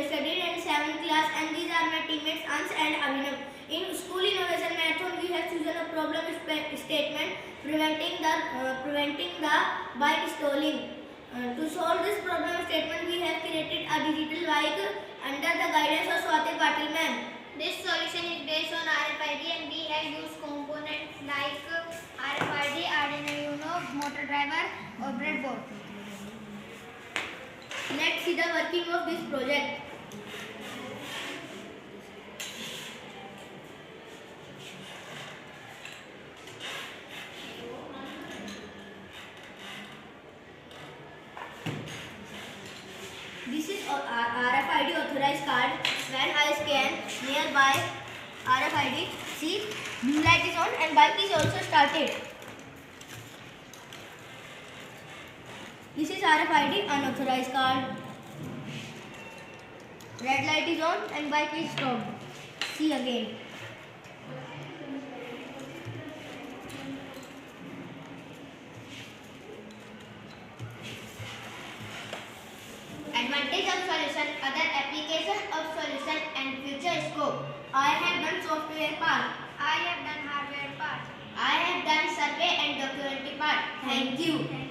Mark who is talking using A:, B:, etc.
A: studied in 7th class, and these are my teammates Ans and Abhinav. In school innovation marathon, we have chosen a problem statement preventing the bike stealing. To solve this problem statement, we have created a digital bike under the guidance of Swati Patil ma'am.
B: This solution is based on RFID, and we have used components like RFID, Arduino, motor driver or breadboard.
A: Let's see the working of this project. This is RFID authorized card. When I scan nearby RFID, see, blue light is on and bike is also started. This is RFID unauthorized card. Red light is on and bike is stopped. See again.
B: Advantage of solution, other application of solution and future scope.
A: I have done software part.
B: I have done hardware part.
A: I have done survey and documentary part. Thank you.